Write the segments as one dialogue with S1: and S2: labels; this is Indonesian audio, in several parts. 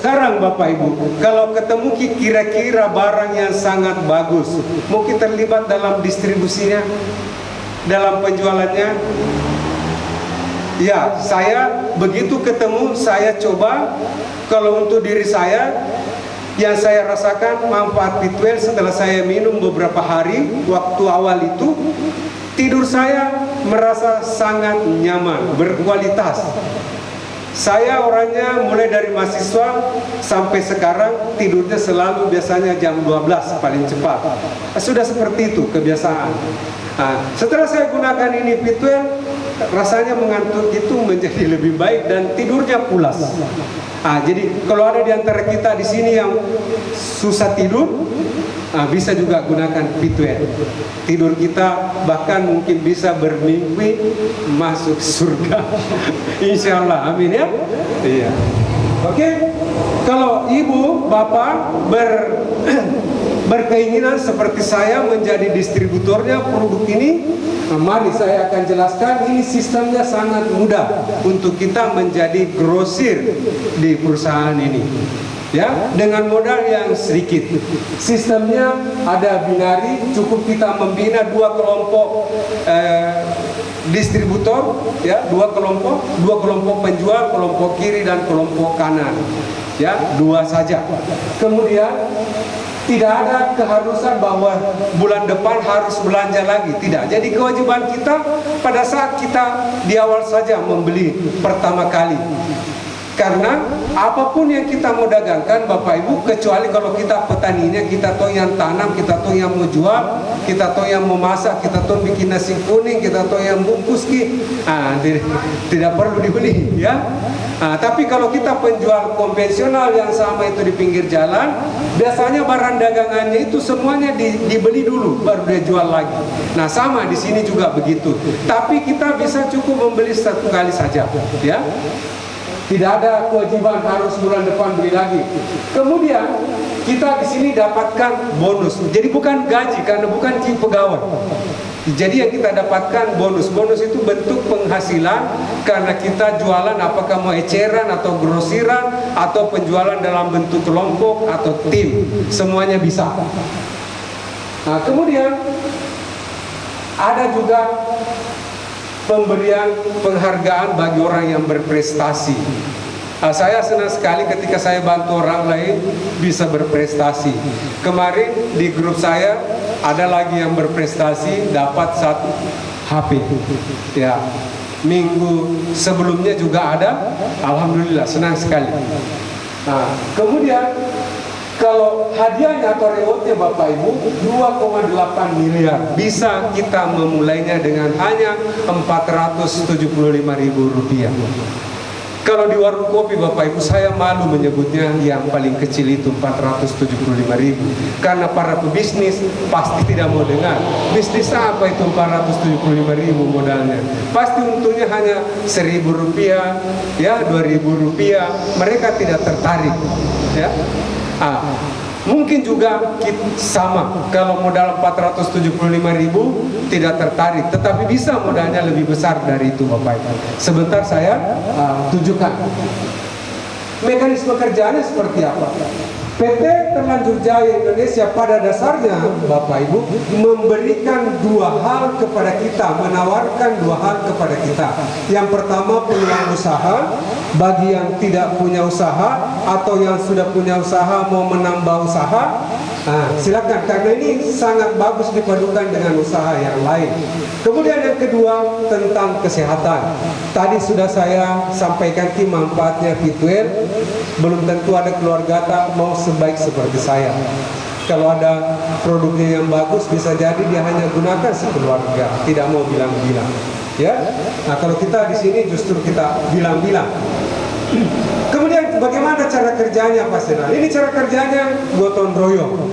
S1: sekarang Bapak Ibu, kalau ketemu kira-kira barang yang sangat bagus, mungkin terlibat dalam distribusinya, dalam penjualannya. Ya, saya begitu ketemu, saya coba. Kalau untuk diri saya, yang saya rasakan manfaat B12 setelah saya minum beberapa hari, waktu awal itu, tidur saya merasa sangat nyaman, berkualitas. Saya orangnya mulai dari mahasiswa sampai sekarang tidurnya selalu biasanya jam 12 paling cepat. Sudah seperti itu kebiasaan. Nah, setelah saya gunakan ini B12, rasanya mengantuk itu menjadi lebih baik dan tidurnya pulas. Nah, jadi kalau ada di antara kita di sini yang susah tidur, bisa juga gunakan B12. Tidur kita bahkan mungkin bisa bermimpi masuk surga. Insya Allah, amin ya. Iya. Oke, kalau ibu bapak berkeinginan seperti saya menjadi distributornya produk ini, mari saya akan jelaskan. Ini sistemnya sangat mudah untuk kita menjadi grosir di perusahaan ini. Ya, dengan modal yang sedikit. Sistemnya ada binari, cukup kita membina dua kelompok distributor, ya, dua kelompok penjual, kelompok kiri dan kelompok kanan. Ya, dua saja. Kemudian tidak ada keharusan bahwa bulan depan harus belanja lagi, tidak. Jadi kewajiban kita pada saat kita di awal saja membeli pertama kali. Karena apapun yang kita mau dagangkan Bapak Ibu, kecuali kalau kita petaninya, kita tahu yang tanam, kita tahu yang mau jual, kita tahu yang mau masak, kita tahu bikin nasi kuning, kita tahu yang bungkus tidak perlu dibeli, ya. Tapi kalau kita penjual konvensional yang sama itu di pinggir jalan, biasanya barang dagangannya itu semuanya dibeli dulu baru dia jual lagi. Nah, sama di sini juga begitu. Tapi kita bisa cukup membeli satu kali saja, ya. Tidak ada kewajiban harus bulan depan beli lagi. Kemudian kita di sini dapatkan bonus. Jadi bukan gaji karena bukan pegawai. Jadi yang kita dapatkan bonus. Bonus itu bentuk penghasilan karena kita jualan apakah mau eceran atau grosiran atau penjualan dalam bentuk kelompok atau tim. Semuanya bisa. Nah, kemudian ada juga pemberian penghargaan bagi orang yang berprestasi. Saya senang sekali ketika saya bantu orang lain bisa berprestasi. Kemarin di grup saya ada lagi yang berprestasi dapat 1 HP. Ya, minggu sebelumnya juga ada. Alhamdulillah, senang sekali. Nah, kemudian kalau hadiahnya atau rewardnya Bapak Ibu 2,8 miliar, bisa kita memulainya dengan hanya Rp475.000. Kalau di warung kopi Bapak Ibu, saya malu menyebutnya yang paling kecil itu 475.000, karena para pebisnis pasti tidak mau dengar. Bisnis apa itu 475.000 modalnya? Pasti untungnya hanya Rp1.000, ya, Rp2.000. Mereka tidak tertarik, ya. Mungkin juga sama, kalau modal 475.000 tidak tertarik, tetapi bisa modalnya lebih besar dari itu Bapak Ibu. Sebentar saya tunjukkan mekanisme kerjanya seperti apa. PT Terlanjur Jaya Indonesia pada dasarnya Bapak Ibu memberikan 2 hal kepada kita, menawarkan 2 hal kepada kita. Yang pertama, peluang usaha bagi yang tidak punya usaha atau yang sudah punya usaha mau menambah usaha. Silakan, karena ini sangat bagus dipadukan dengan usaha yang lain. Kemudian yang kedua tentang kesehatan. Tadi sudah saya sampaikan manfaatnya B12. Belum tentu ada keluarga mau sebaik seperti saya. Kalau ada produknya yang bagus, bisa jadi dia hanya gunakan sekeluarga, tidak mau bilang-bilang. Ya, nah kalau kita di sini justru kita bilang-bilang. Kemudian bagaimana cara kerjanya Pak Senal? Ini cara kerjanya gotong royong.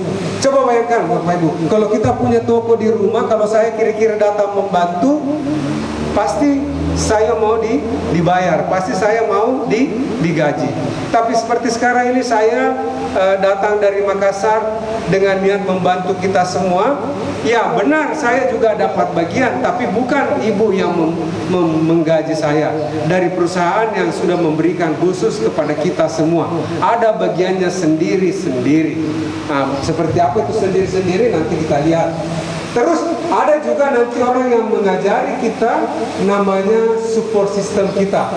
S1: Coba bayangkan Bapak Ibu, kalau kita punya toko di rumah, kalau saya kira-kira datang membantu, pasti saya mau dibayar, pasti saya mau digaji. Tapi seperti sekarang ini saya datang dari Makassar dengan niat membantu kita semua. Ya benar, saya juga dapat bagian, tapi bukan ibu yang menggaji saya. Dari perusahaan yang sudah memberikan khusus kepada kita semua, ada bagiannya sendiri-sendiri. Nah, seperti apa itu sendiri-sendiri nanti kita lihat. Terus ada juga nanti orang yang mengajari kita, namanya support system kita.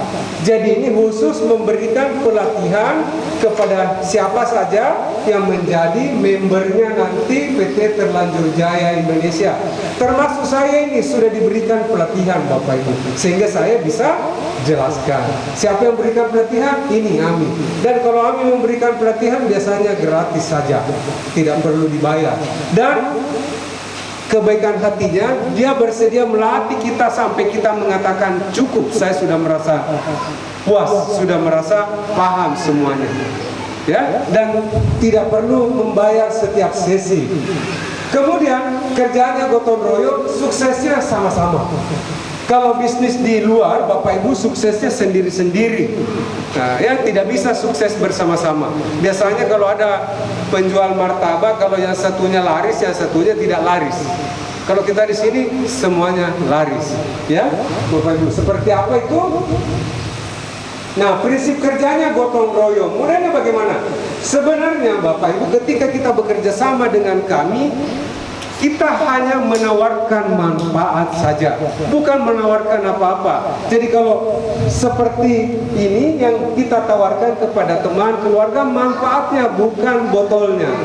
S1: Jadi ini khusus memberikan pelatihan kepada siapa saja yang menjadi membernya nanti PT Terlanjur Jaya Indonesia. Termasuk saya ini sudah diberikan pelatihan Bapak Ibu, sehingga saya bisa jelaskan. Siapa yang memberikan pelatihan? Ini Ami. Dan kalau Ami memberikan pelatihan biasanya gratis saja, tidak perlu dibayar. Dan kebaikan hatinya, dia bersedia melatih kita sampai kita mengatakan cukup, saya sudah merasa puas, sudah merasa paham semuanya, ya, dan tidak perlu membayar setiap sesi. Kemudian kerjanya gotong royong, suksesnya sama-sama. Kalau bisnis di luar, Bapak Ibu suksesnya sendiri-sendiri. Nah, yang tidak bisa sukses bersama-sama. Biasanya kalau ada penjual martabak, kalau yang satunya laris, yang satunya tidak laris. Kalau kita di sini semuanya laris, ya, Bapak Ibu. Seperti apa itu? Nah, prinsip kerjanya gotong royong. Mudahnya bagaimana? Sebenarnya Bapak Ibu, ketika kita bekerja sama dengan kami, kita hanya menawarkan manfaat saja, bukan menawarkan apa-apa. Jadi kalau seperti ini yang kita tawarkan kepada teman, keluarga, manfaatnya bukan botolnya.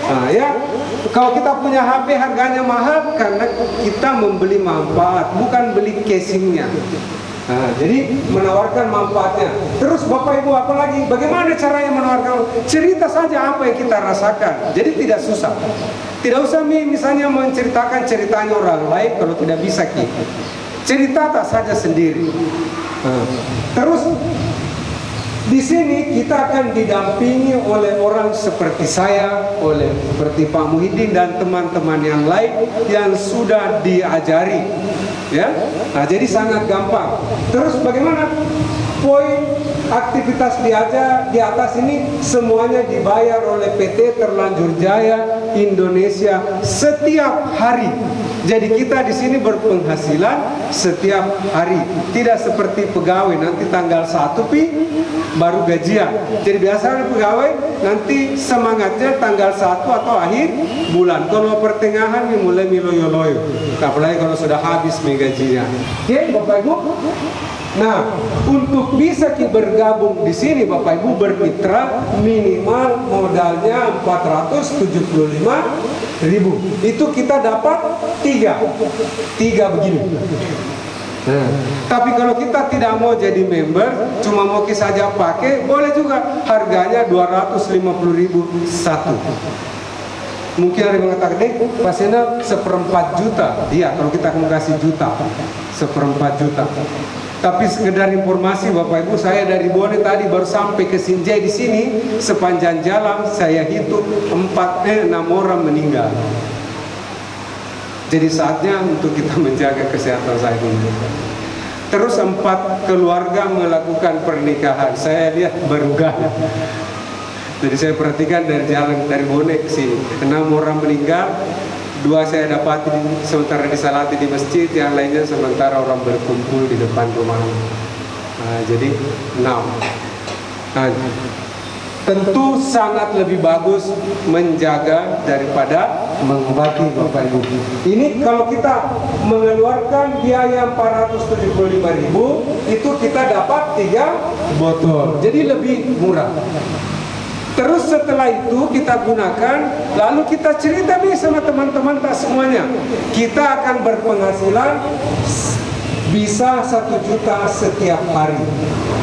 S1: Nah, ya, kalau kita punya HP harganya mahal karena kita membeli manfaat, bukan beli casingnya. Nah, jadi menawarkan manfaatnya. Terus Bapak Ibu apalagi? Bagaimana caranya menawarkan? Cerita saja apa yang kita rasakan. Jadi tidak susah. Tidak usah misalnya menceritakan ceritanya orang lain kalau tidak bisa kita. Cerita tak saja sendiri. Terus di sini kita akan didampingi oleh orang seperti saya, oleh seperti Pak Muhyiddin dan teman-teman yang lain yang sudah diajari, ya. Nah, jadi sangat gampang. Terus bagaimana? Poin aktivitas di atas ini semuanya dibayar oleh PT Terlanjur Jaya Indonesia setiap hari. Jadi kita di sini berpenghasilan setiap hari, tidak seperti pegawai nanti tanggal 1 baru gajian. Jadi biasanya pegawai nanti semangatnya tanggal 1 atau akhir bulan. Kalau pertengahan mulai miloyo-loyo. Apalagi kalau sudah habis gajinya. Oke, Bapak Ibu. Nah, untuk bisa bergabung di sini Bapak Ibu bermitra, minimal modalnya 475.000. Itu kita dapat tiga begini. Nah, tapi kalau kita tidak mau jadi member, cuma mau saja pakai, boleh juga. Harganya 250.000 satu. Mungkin ada yang mengatakan, pasiennya 1/4 juta. Iya, kalau kita mau kasih juta, 1/4 juta. Tapi sekedar informasi Bapak Ibu, saya dari Bone tadi baru sampai ke Sinjai di sini, sepanjang jalan saya hitung 6 orang meninggal. Jadi saatnya untuk kita menjaga kesehatan saya dulu. Terus 4 keluarga melakukan pernikahan. Saya lihat berubah. Jadi saya perhatikan dari jalan dari Bone ke sini, 6 orang meninggal. 2 saya dapati sementara disalati di masjid, yang lainnya sementara orang berkumpul di depan rumah. Nah, jadi 6. Nah, tentu sangat lebih bagus menjaga daripada mengobati Bapak Ibu. Ini kalau kita mengeluarkan biaya 475.000, itu kita dapat 3 botol. Jadi lebih murah. Terus setelah itu kita gunakan, lalu kita cerita nih sama teman-teman tak semuanya. Kita akan berpenghasilan bisa 1 juta setiap hari.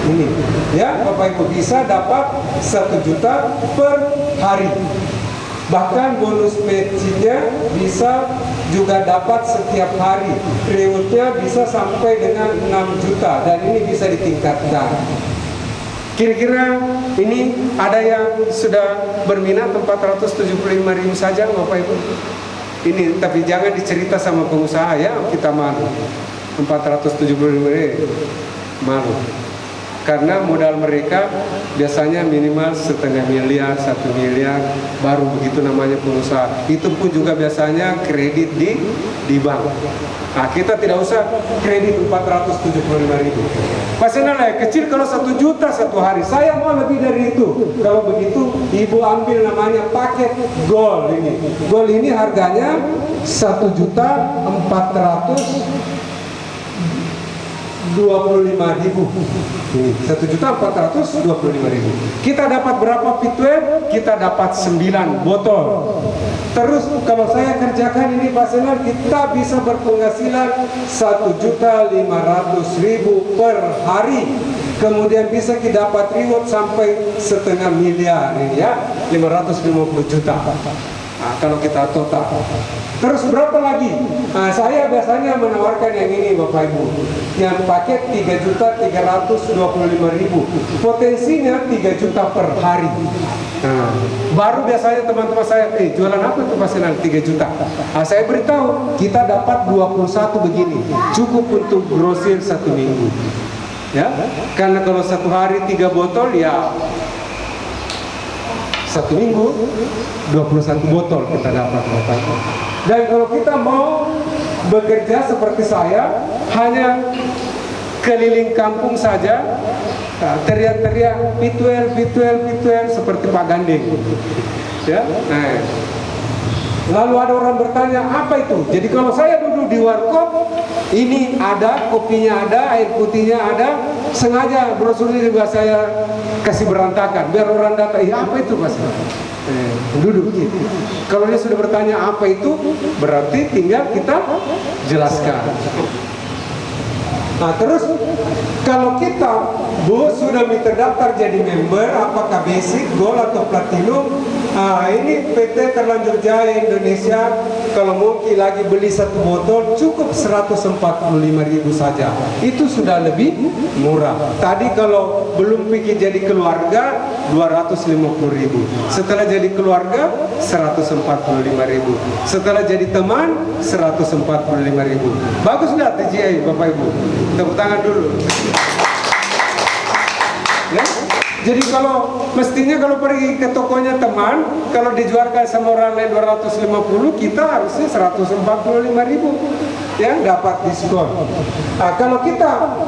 S1: Ini ya Bapak Ibu, bisa dapat 1 juta per hari. Bahkan bonus matchingnya bisa juga dapat setiap hari. Rewardnya bisa sampai dengan 6 juta dan ini bisa ditingkatkan. Kira-kira ini ada yang sudah berminat 475.000 saja Bapak Ibu. Ini tapi jangan dicerita sama pengusaha ya, kita malu. 475.000 malu. karena modal mereka biasanya minimal 0,5 miliar, 1 miliar, baru begitu namanya pengusaha. Itu pun juga biasanya kredit di bank. Nah, kita tidak usah kredit 475.000. Pastinya lah kecil kalau 1 juta satu hari. Saya mau lebih dari itu. Kalau begitu, ibu ambil namanya paket gold ini. Gold ini harganya 1.425.000. 1.425.000. Kita dapat berapa pitwell? Kita dapat 9 botol. Terus kalau saya kerjakan ini pastinya kita bisa berpenghasilan 1.500.000 per hari. Kemudian bisa kita dapat reward sampai 0,5 miliar ini ya, 550 juta. Nah, kalau kita total. Terus berapa lagi? Nah, saya biasanya menawarkan yang ini Bapak Ibu, yang paket 3.325.000. Potensinya 3 juta per hari. Nah, baru biasanya teman-teman saya, jualan apa itu pastinya 3 juta. Nah, saya beritahu, kita dapat 21 begini, cukup untuk grosir 1 minggu. Ya, karena kalau 1 hari 3 botol ya 1 minggu 21 botol kita dapat. Dan kalau kita mau bekerja seperti saya, hanya keliling kampung saja, teriak-teriak pitwell seperti Pak Gandeng, ya. Nah, lalu ada orang bertanya apa itu? Jadi kalau saya duduk di warkop, ini ada kopinya, ada air putihnya, ada, sengaja brosurnya juga saya kasih berantakan biar orang datang, apa itu Mas? Duduk gitu. Kalau dia sudah bertanya apa itu, berarti tinggal kita jelaskan. Nah, terus kalau kita sudah terdaftar jadi member, apakah basic, gold atau platinum, ini PT Terlanjur Jaya Indonesia kalau mungkin lagi beli 1 botol cukup 145.000 saja. Itu sudah lebih murah. Tadi kalau belum pikir jadi keluarga 250.000. Setelah jadi keluarga 145.000. Setelah jadi teman 145.000. Bagus nggak TGI Bapak Ibu? Tepuk tangan dulu. Ya? Jadi kalau mestinya kalau pergi ke tokonya teman, kalau dijualkan sama orang lain 250, kita harusnya 145.000, ya, dapat diskon. Nah, kalau kita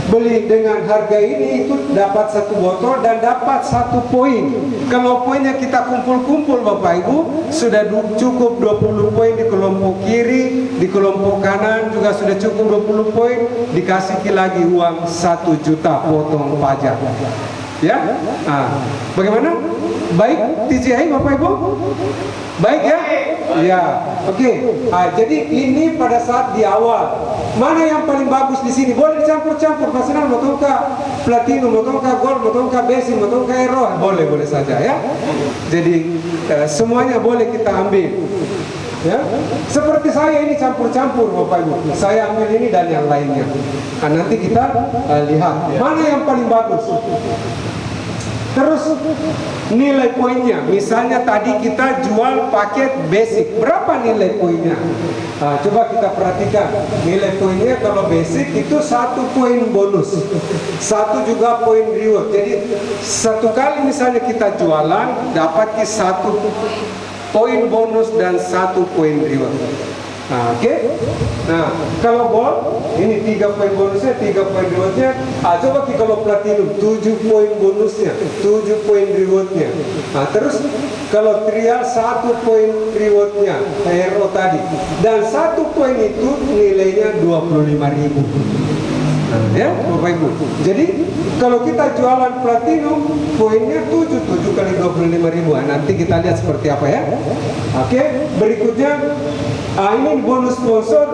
S1: beli dengan harga ini itu dapat 1 botol dan dapat 1 poin. Kalau poinnya kita kumpul-kumpul Bapak Ibu, sudah cukup 20 poin di kelompok kiri, di kelompok kanan juga sudah cukup 20 poin, dikasih lagi uang 1 juta potong pajak. Ya, bagaimana? Baik TGI Bapak Ibu? Baik ya? Ya, oke. Jadi ini pada saat di awal, mana yang paling bagus di sini? Boleh dicampur-campur, pastinya motongka platinum, motongka gold, motongka basic, motongka hero, boleh saja ya. Jadi semuanya boleh kita ambil. Ya, seperti saya ini campur-campur Bapak Ibu. Saya ambil ini dan yang lainnya. Nanti kita lihat mana yang paling bagus. Terus nilai poinnya, misalnya tadi kita jual paket basic, berapa nilai poinnya? Coba kita perhatikan nilai poinnya. Kalau basic itu 1 poin bonus, 1 juga poin reward. Jadi 1 kali misalnya kita jualan dapat 1 poin bonus dan 1 poin reward. Oke. Nah, kalau gold ini 3 poin bonusnya, 3 poin rewardnya. Coba kita kalau platinum 7 poin bonusnya, 7 poin rewardnya. Terus kalau trial 1 poin rewardnya, hero tadi, dan 1 poin itu nilainya 25.000. Ya Bapak Ibu. Jadi kalau kita jualan platinum, poinnya 7 kali 25.000. Nanti kita lihat seperti apa ya. Oke. Berikutnya, ini bonus sponsor.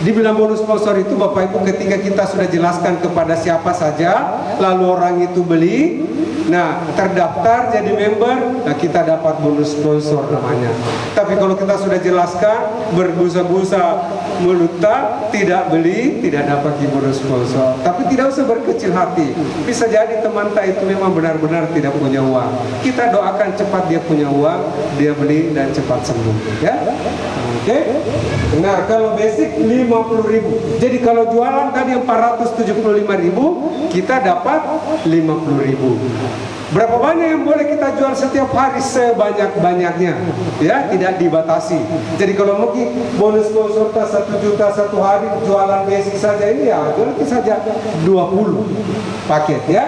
S1: Dibilang bonus sponsor itu Bapak Ibu ketika kita sudah jelaskan kepada siapa saja, lalu orang itu beli, Nah, terdaftar jadi member, nah kita dapat bonus sponsor namanya. Tapi kalau kita sudah jelaskan, berbusa-busa meluta, tidak beli, tidak dapat bonus sponsor. Tapi tidak usah berkecil hati. Bisa jadi teman itu memang benar-benar tidak punya uang. Kita doakan cepat dia punya uang, dia beli dan cepat sembuh. Ya, oke. Nah, kalau basic 50.000. Jadi kalau jualan tadi 475.000, kita dapat 50.000. Berapa banyak yang boleh kita jual setiap hari? Sebanyak-banyaknya, ya, tidak dibatasi. Jadi kalau mungkin bonus sponsor 1 juta satu hari, jualan basic saja ini ya, jualan saja 20 paket, ya.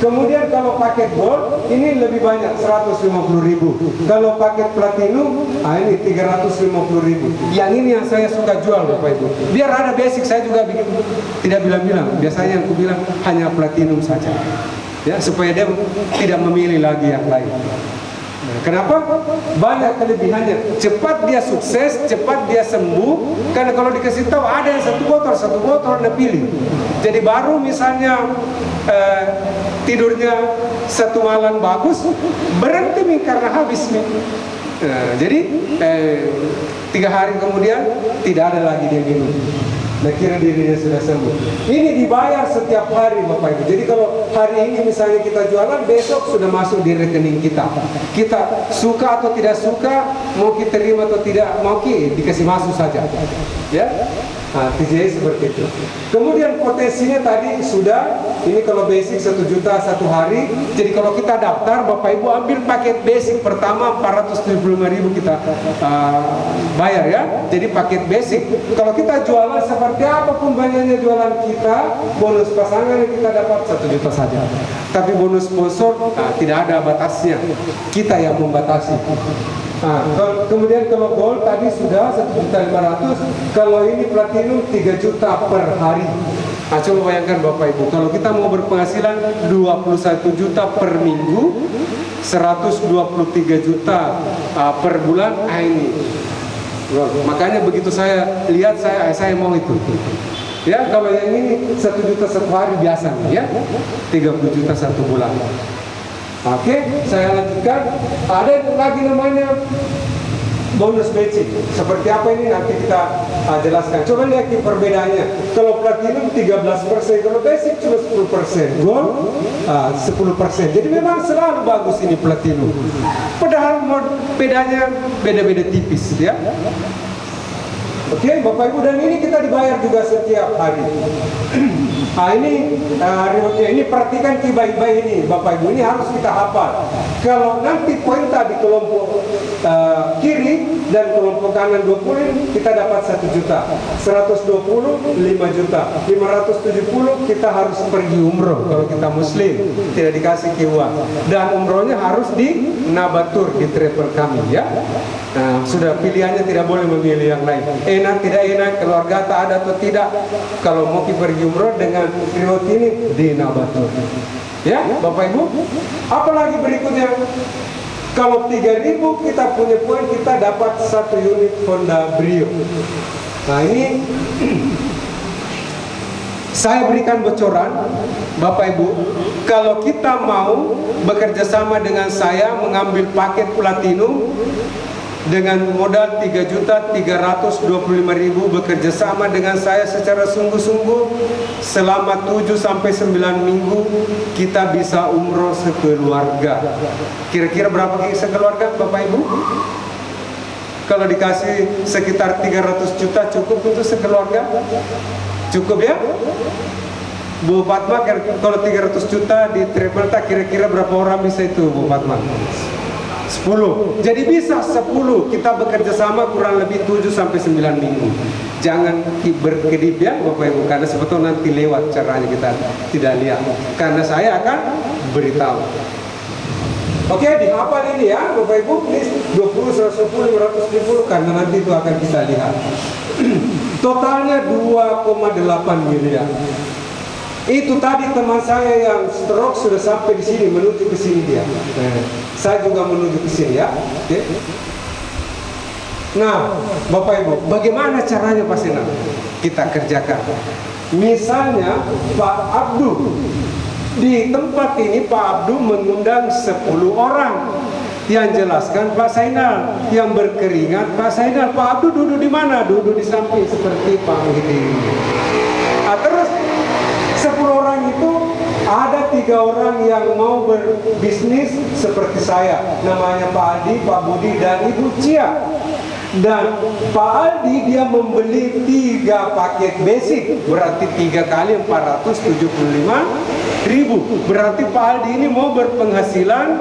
S1: Kemudian kalau paket gold ini lebih banyak, 150.000. Kalau paket platinum, ini 350.000. Yang ini yang saya suka jual, Bapak Ibu. Biar ada basic, saya juga tidak bilang-bilang. Biasanya aku bilang hanya platinum saja. Ya, supaya dia tidak memilih lagi yang lain. Nah, kenapa? Banyak kelebihannya. Cepat dia sukses, cepat dia sembuh. Karena kalau dikasih tahu ada yang satu botol dia pilih. Jadi baru misalnya tidurnya 1 malam bagus, berhenti nih karena habis nih. Jadi 3 hari kemudian tidak ada lagi dia minum. Nah, kira dirinya sudah sembuh. Ini dibayar setiap hari, Bapak Ibu. Jadi kalau hari ini misalnya kita jualan, besok sudah masuk di rekening kita. Kita suka atau tidak suka, mau kita terima atau tidak, mau kita dikasih masuk saja. Ya, nah, TJI seperti itu. Kemudian potensinya tadi sudah, ini kalau basic 1 juta satu hari. Jadi kalau kita daftar, Bapak Ibu ambil paket basic pertama 475.000 kita bayar, ya. Jadi paket basic. Kalau kita jualan seperti apapun banyaknya jualan kita, bonus pasangan yang kita dapat 1 juta saja. Tapi bonus sponsor tidak ada batasnya. Kita yang membatasi. Kemudian kalau gold tadi sudah 1.500.000. Kalau ini platinum 3 juta per hari. Coba bayangkan Bapak Ibu, kalau kita mau berpenghasilan 21 juta per minggu, 123 juta per bulan, ini. Makanya begitu saya lihat, saya mau itu. Ya, kalau yang ini 1 juta satu hari biasa, ya, 30 juta satu bulan. Oke, saya lanjutkan. Ada lagi namanya bonus matching. Seperti apa ini nanti kita jelaskan. Coba lihat perbedaannya. Kalau platinum 13%, kalau basic cuma 10%, gold 10%. Jadi memang selalu bagus ini platinum. Padahal bedanya beda-beda tipis, ya. Oke, Bapak Ibu, dan ini kita dibayar juga setiap hari. Ini perhatikan baik-baik ini, Bapak Ibu, ini harus kita hafal. Kalau nanti poin tadi kelompok kiri dan kelompok kanan 20, kita dapat 1 juta, 120 5 juta, 570 kita harus pergi umroh kalau kita muslim, tidak dikasih uang. Dan umrohnya harus di Nabatur, di travel kami, ya. Nah, sudah pilihannya, tidak boleh memilih yang lain. Enak tidak enak, keluarga tak ada atau tidak. Kalau mau pergi umroh dengan riwayat ini di Nabatur. Ya, Bapak Ibu. Apalagi berikutnya, kalau 3.000 kita punya poin, kita dapat 1 unit Honda Brio. Nah, ini saya berikan bocoran, Bapak Ibu. Kalau kita mau bekerja sama dengan saya mengambil paket platinum dengan modal 3.325.000, bekerja sama dengan saya secara sungguh-sungguh selama 7 sampai 9 minggu, kita bisa umroh sekeluarga. Kira-kira berapa sekeluarga, Bapak Ibu? Kalau dikasih sekitar 300 juta cukup untuk sekeluarga? Cukup, ya? Bu Fatma, kalau 300 juta di triple tak, kira-kira berapa orang bisa itu, Bu Fatma? 10. Jadi bisa 10. Kita bekerja sama kurang lebih 7 sampai 9 minggu. Jangan berkedip, ya Bapak Ibu, karena sebetulnya nanti lewat caranya, kita tidak lihat. Karena saya akan beritahu. Oke, dihafal ini, ya Bapak Ibu. Ini 20, 110, 550, karena nanti itu akan kita lihat. Totalnya 2,8 miliar. Itu tadi teman saya yang stroke sudah sampai di sini, menuju ke sini dia. Saya juga menuju ke sini, ya. Oke. Nah, Bapak Ibu, bagaimana caranya Pak Sinar kita kerjakan? Misalnya Pak Abdul Di tempat ini Pak Abdu mengundang 10 orang. Yang jelaskan Pak Zainal, yang berkeringat Pak Zainal. Pak Abdu duduk di mana? Duduk di samping seperti Pak Muhyiddin. Terus 10 orang itu ada 3 orang yang mau berbisnis seperti saya. Namanya Pak Aldi, Pak Budi, dan Ibu Cia. Dan Pak Aldi dia membeli 3 paket basic, berarti 3 kali 475.000. Berarti Pak Aldi ini mau berpenghasilan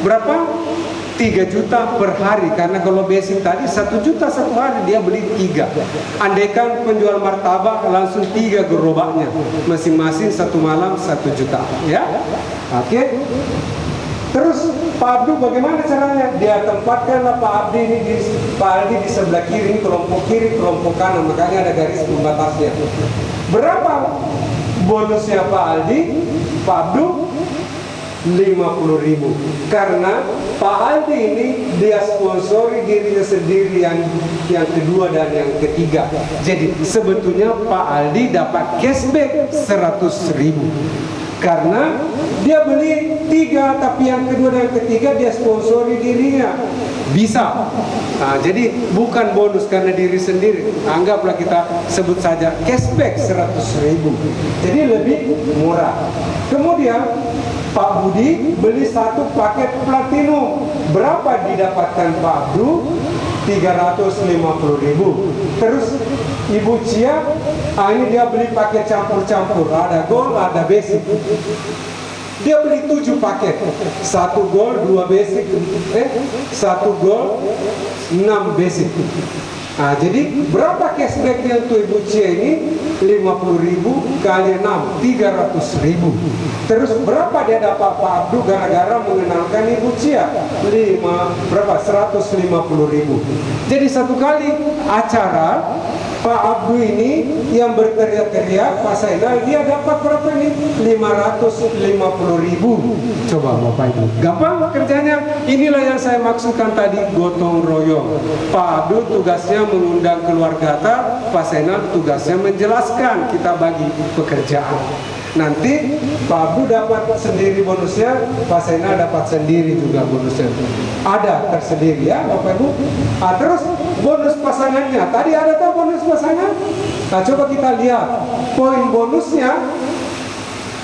S1: berapa? 3 juta per hari, karena kalau basic tadi 1 juta satu hari, dia beli 3. Andaikan penjual martabak langsung 3 gerobaknya, masing-masing 1 malam 1 juta, ya. Oke. Terus Pak Abdu bagaimana caranya? Dia tempatkanlah Pak Abdi ini Pak Aldi di sebelah kiri, ini kelompok kiri, kelompok kanan, makanya ada garis pembatasnya. Berapa bonusnya Pak Aldi? Pak Abdu 50.000. Karena Pak Aldi ini dia sponsori dirinya sendiri yang kedua dan yang ketiga. Jadi sebetulnya Pak Aldi dapat cashback 100.000. Karena dia beli 3, tapi yang kedua dan yang ketiga dia sponsori dirinya. Bisa. Nah, jadi bukan bonus karena diri sendiri. Anggaplah kita sebut saja cashback 100.000. Jadi lebih murah. Kemudian Pak Budi beli 1 paket platinum. Berapa didapatkan Pak Abdu? 350.000. Terus Ibu Cia, ini dia beli paket campur-campur, ada gold, ada basic. Dia beli 7 paket, 1 gold, 2 basic, 1 gold, 6 basic. Nah, jadi berapa cashbacknya untuk Ibu Cia ini? 50.000 kali 6, 300.000. Terus berapa dia dapat Pak Abdu gara-gara mengenalkan Ibu Cia? 150.000. Jadi satu kali acara Pak Abdu ini yang berteriak-teriak, Pak Zainal, dia dapat berapa ini? 550.000. Coba Bapak Ibu, gampang kerjanya. Inilah yang saya maksudkan tadi, gotong royong. Pak Abdu tugasnya mengundang keluarga, Pak Zainal tugasnya menjelaskan, kita bagi pekerjaan. Nanti Pak Abdu dapat sendiri bonusnya, Pak Zainal dapat sendiri juga bonusnya. Ada tersendiri ya Bapak Ibu. Terus bonus pasangannya, tadi ada tuh bonus pasangan. Nah coba kita lihat poin bonusnya.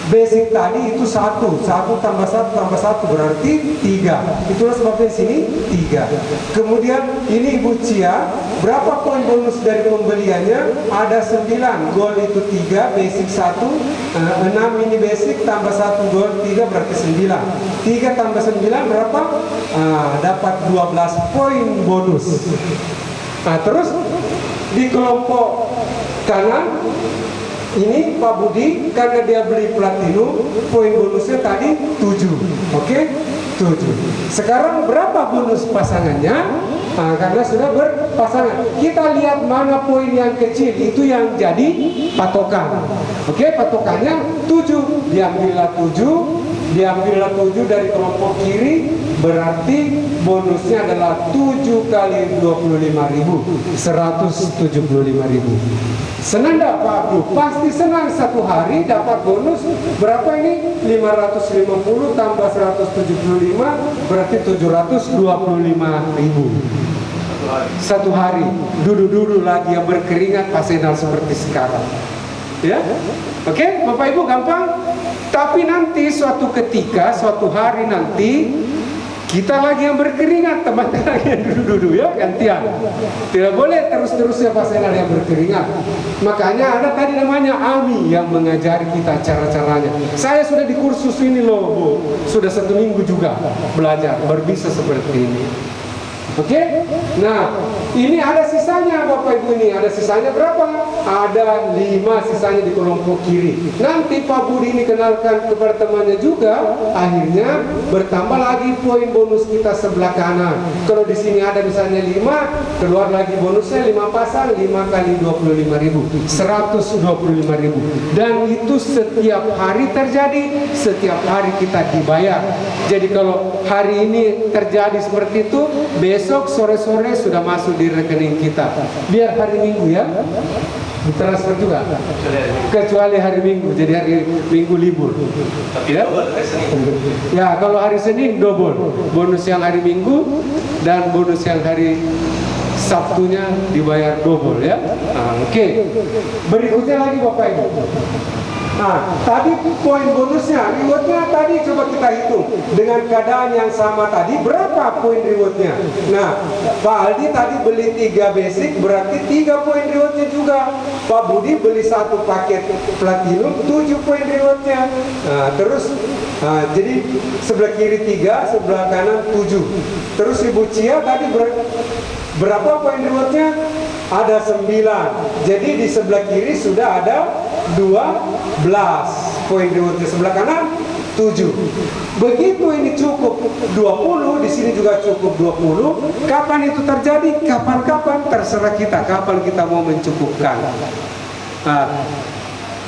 S1: Basic tadi itu 1 tambah 1 tambah 1 berarti 3. Itulah sebabnya sini 3. Kemudian ini Ibu Cia, berapa poin bonus dari pembeliannya? Ada 9. Gold itu 3, basic 1, 6 ini basic tambah 1 gold 3 berarti 9. 3 tambah 9 berapa? Dapat 12 poin bonus. Nah, terus di kelompok kanan ini Pak Budi, karena dia beli platinum, poin bonusnya tadi 7. Oke? 7. Sekarang berapa bonus pasangannya? Karena sudah berpasangan. Kita lihat mana poin yang kecil, itu yang jadi patokan. Oke, patokannya 7. Diambillah 7 dari kelompok kiri, berarti bonusnya adalah 7 kali 25.000, 175.000. Senang enggak Pak Abdu? Pasti senang. Satu hari dapat bonus berapa ini? 550 tambah 175 berarti 725.000. Satu hari duduk-duduk lagi yang berkeringat Pak Zainal seperti sekarang. Ya, oke, Bapak Ibu gampang. Tapi nanti suatu ketika, suatu hari nanti kita lagi yang berkeringat, teman-teman lagi yang duduk-duduk ya, gantian. Tidak boleh terus-terusnya Pak Zainal yang berkeringat. Makanya ada tadi namanya Ami yang mengajari kita cara-caranya. Saya sudah di kursus ini loh Bu, sudah 1 minggu juga belajar, baru bisa seperti ini. Oke? Nah, ini ada sisanya Bapak Ibu ini. Ada sisanya berapa? Ada 5 sisanya di kelompok kiri. Nanti Pak Budi ini kenalkan kepada temannya juga. Akhirnya bertambah lagi poin bonus kita sebelah kanan. Kalau di sini ada misalnya 5, keluar lagi bonusnya 5 pasang, 5 kali 25.000, 125.000. Dan itu setiap hari terjadi, setiap hari kita dibayar. Jadi kalau hari ini terjadi seperti itu, besok sore-sore sudah masuk di rekening kita. Biar hari Minggu ya, Transfer juga, kecuali hari Minggu, jadi hari Minggu libur. Ya, ya kalau hari Senin double, bonus yang hari Minggu dan bonus yang hari Sabtunya dibayar double ya. Oke. Berikutnya lagi Bapak Ibu. Nah, tadi poin bonusnya, rewardnya tadi coba kita hitung dengan keadaan yang sama tadi berapa poin rewardnya. Nah, Pak Aldi tadi beli 3 basic berarti 3 poin rewardnya juga. Pak Budi beli 1 paket platinum 7 poin rewardnya. Nah, terus jadi sebelah kiri 3, sebelah kanan 7. Terus Ibu Cia tadi berapa poin rewardnya? Ada 9. Jadi di sebelah kiri sudah ada 12 poin rewardnya, sebelah kanan 7. Begitu ini cukup 20, di sini juga cukup 20. Kapan itu terjadi? Kapan-kapan terserah kita, kapan kita mau mencukupkan.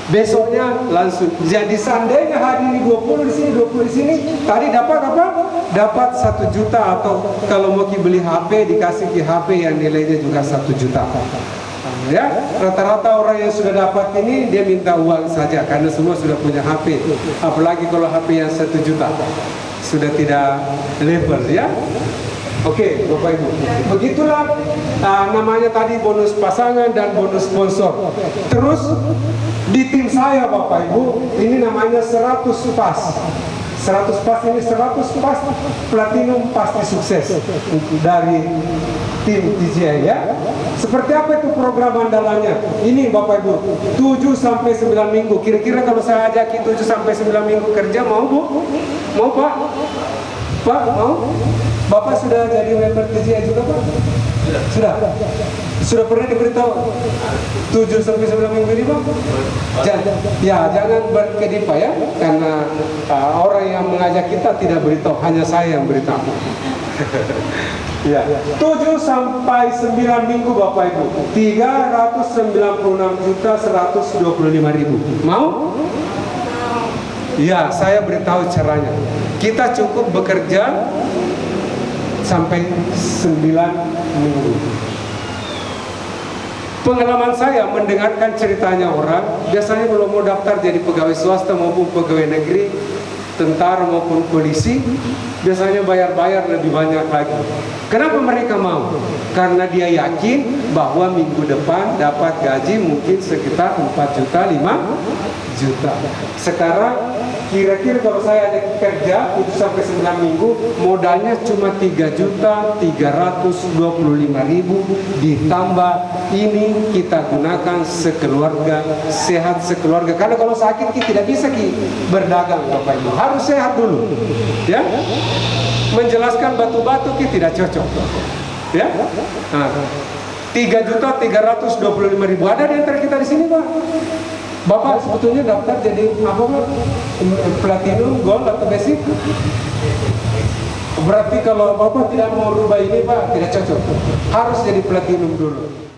S1: Besoknya langsung. Jadi seandainya hari ini 20 di sini, 20 di sini, tadi dapat apa? Dapat 1 juta, atau kalau mau beli HP dikasih ke HP yang nilainya juga 1 juta. Ya, rata-rata orang yang sudah dapat ini dia minta uang saja karena semua sudah punya HP. Apalagi kalau HP yang 1 juta sudah tidak level ya. Oke, Bapak Ibu. Begitulah namanya tadi bonus pasangan dan bonus sponsor. Terus di tim saya Bapak Ibu, ini namanya 100 pas. 100 pas ini 100 pas platinum pasti sukses dari tim DJI ya. Seperti apa itu program andalannya? Ini Bapak Ibu, 7 sampai 9 minggu. Kira-kira kalau saya ajaki 7 sampai 9 minggu kerja, mau Bu? Mau Pak? Pak, mau? Bapak sudah jadi member DJI juga Pak? Sudah. Sudah pernah diberitahu 7 sampai 9 minggu ini Pak? Jangan berkedip Pak ya, karena orang yang mengajak kita tidak beritahu, hanya saya yang beritahu. Ya, 7 sampai 9 minggu Bapak Ibu, 396.125.000. Mau? Ya, saya beritahu caranya. Kita cukup bekerja sampai 9 minggu. Pengalaman saya mendengarkan ceritanya orang, biasanya kalau mau daftar jadi pegawai swasta maupun pegawai negeri, tentara maupun polisi, biasanya bayar lebih banyak lagi. Kenapa mereka mau? Karena dia yakin bahwa minggu depan dapat gaji mungkin sekitar 4 juta, 5 juta. Sekarang kira-kira kalau saya ada kerja 7 sampai 9 minggu, modalnya cuma 3.325.000, ditambah ini kita gunakan sekeluarga, sehat sekeluarga. Karena kalau sakit kita tidak bisa berdagang Bapak Ibu, harus sehat dulu ya. Menjelaskan batu-batu kita tidak cocok ya. 3.325.000 ada di antara kita di sini Pak. Bapak sebetulnya daftar jadi apa Pak? Platinum, gold atau basic? Berarti kalau Bapak tidak mau rubah ini Pak, tidak cocok. Harus jadi platinum dulu.